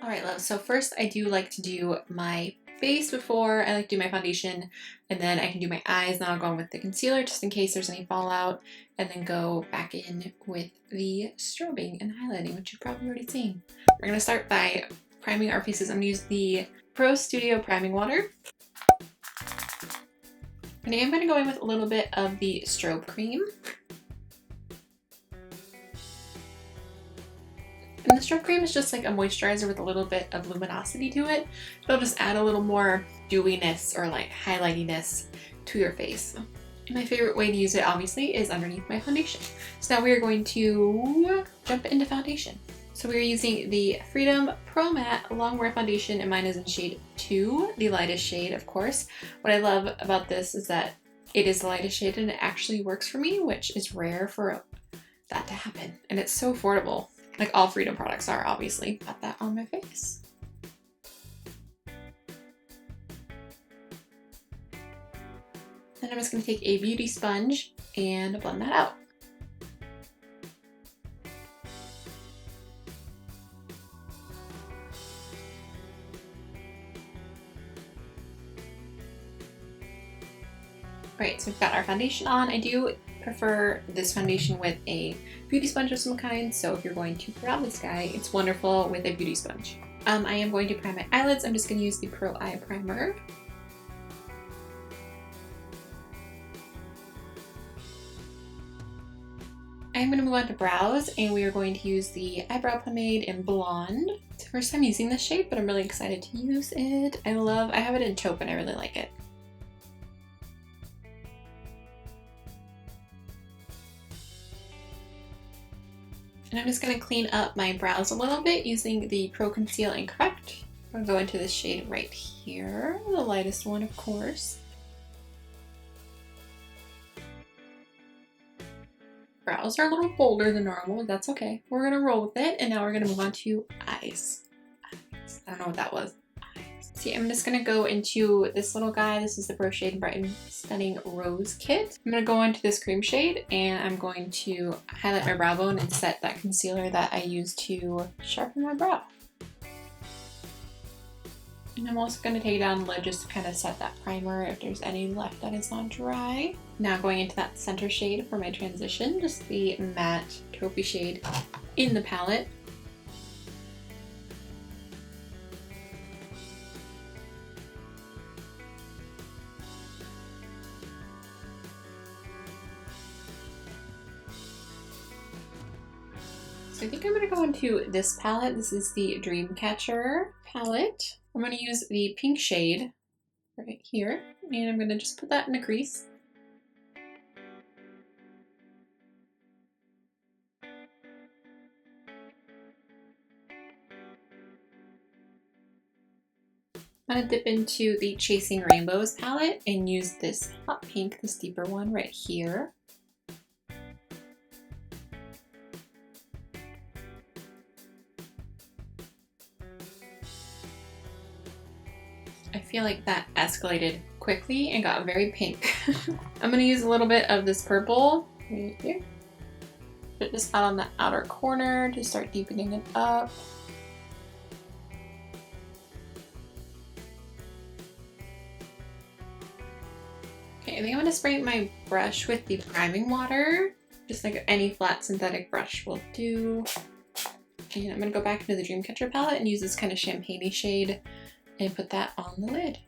All right, love. So first I do like to do my face before I like to do my foundation, and then I can do my eyes. Now I'll go in with the concealer just in case there's any fallout, and then go back in with the strobing and highlighting, which you've probably already seen. We're gonna start by priming our faces. I'm gonna use the Pro Studio Priming Water. And I am gonna go in with a little bit of the strobe cream. And the strobe cream is just like a moisturizer with a little bit of luminosity to it. It'll just add a little more dewiness or like highlightiness to your face. And my favorite way to use it obviously is underneath my foundation. So now we are going to jump into foundation. So we're using the Freedom Pro Matte Longwear Foundation, and mine is in shade 2, the lightest shade, of course. What I love about this is that it is the lightest shade and it actually works for me, which is rare for that to happen. And it's so affordable. Like all Freedom products are, obviously. Put that on my face. Then I'm just going to take a beauty sponge and blend that out. Alright, so we've got our foundation on. I do prefer this foundation with a beauty sponge of some kind, so if you're going to grab this guy, it's wonderful with a beauty sponge. I am going to prime my eyelids. I'm just going to use the Pro Eye Primer. I'm going to move on to brows, and we are going to use the eyebrow pomade in Blonde. It's the first time using this shade, but I'm really excited to use it. I have it in taupe and I really like it. And I'm just going to clean up my brows a little bit using the Pro Conceal and Correct. I'm going to go into this shade right here, the lightest one, of course. Brows are a little bolder than normal, but that's okay. We're going to roll with it, and now we're going to move on to eyes. I don't know what that was. See, I'm just going to go into this little guy. This is the Pro Shade Brighten Stunning Rose Kit. I'm going to go into this cream shade, and I'm going to highlight my brow bone and set that concealer that I used to sharpen my brow. And I'm also going to take it down the lid just to kind of set that primer if there's any left that is not dry. Now going into that center shade for my transition, just the matte taupey shade in the palette. So I think I'm going to go into this palette. This is the Dreamcatcher palette. I'm going to use the pink shade right here, and I'm going to just put that in a crease. I'm going to dip into the Chasing Rainbows palette and use this hot pink, this deeper one right here. I feel like that escalated quickly and got very pink. I'm going to use a little bit of this purple right here. Put this out on the outer corner to start deepening it up. Okay, I think I'm going to spray my brush with the priming water, just like any flat synthetic brush will do. And I'm going to go back into the Dreamcatcher palette and use this kind of champagne-y shade and put that on the lid.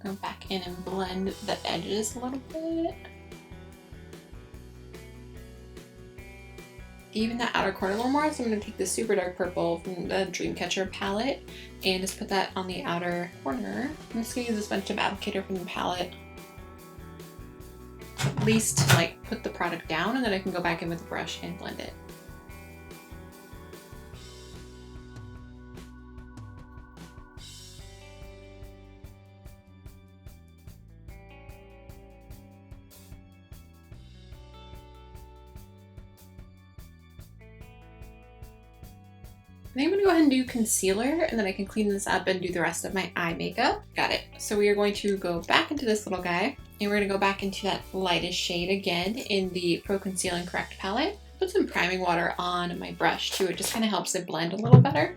Go back in and blend the edges a little bit. Even that outer corner a little more, so I'm going to take the super dark purple from the Dreamcatcher palette and just put that on the outer corner. I'm just going to use this bunch of applicator from the palette, at least to like put the product down, and then I can go back in with the brush and blend it. Then I'm gonna go ahead and do concealer, and then I can clean this up and do the rest of my eye makeup. Got it. So we are going to go back into this little guy, and we're gonna go back into that lightest shade again in the Pro Conceal and Correct palette. Put some priming water on my brush too. It just kind of helps it blend a little better.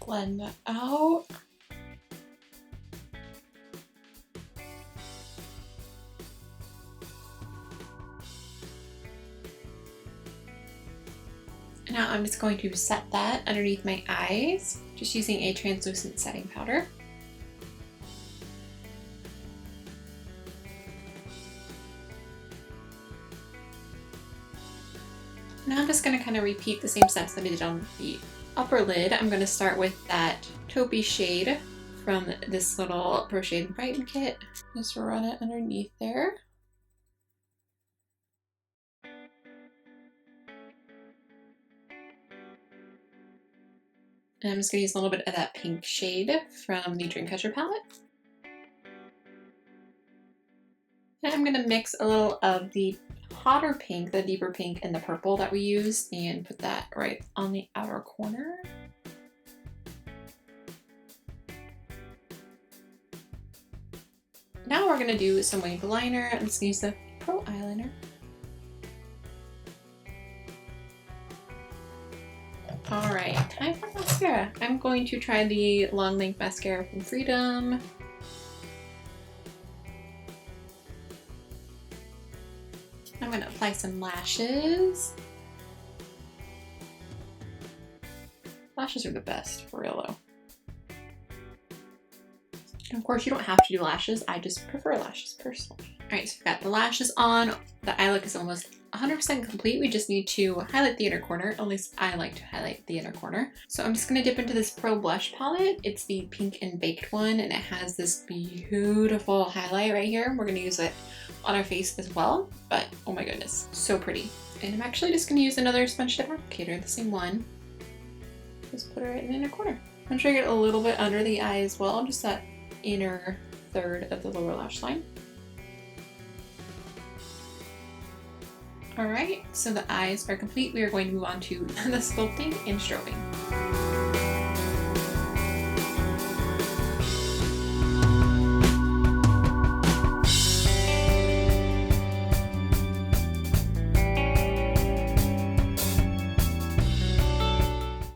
Blend that out. Now I'm just going to set that underneath my eyes, just using a translucent setting powder. Now I'm just going to kind of repeat the same steps that I did on the upper lid. I'm going to start with that taupey shade from this little Pro Shade and Brighten kit. Just run it underneath there. And I'm just going to use a little bit of that pink shade from the Dreamcatcher palette. And I'm going to mix a little of the hotter pink, the deeper pink, and the purple that we used, and put that right on the outer corner. Now we're going to do some winged liner. I'm just going to use the Pro eyeliner. Alright, time for mascara. I'm going to try the long length mascara from Freedom. I'm going to apply some lashes. Lashes are the best, for real though. And of course, you don't have to do lashes. I just prefer lashes personally. All right, so we've got the lashes on. The eye look is almost 100% complete. We just need to highlight the inner corner. At least I like to highlight the inner corner. So I'm just gonna dip into this Pro Blush palette. It's the Pink and Baked one, and it has this beautiful highlight right here. We're gonna use it on our face as well, but oh my goodness, so pretty. And I'm actually just gonna use another sponge tip applicator, the same one. Just put it right in the inner corner. I'm trying to get a little bit under the eye as well, just that inner third of the lower lash line. All right, so the eyes are complete. We are going to move on to the sculpting and strobing.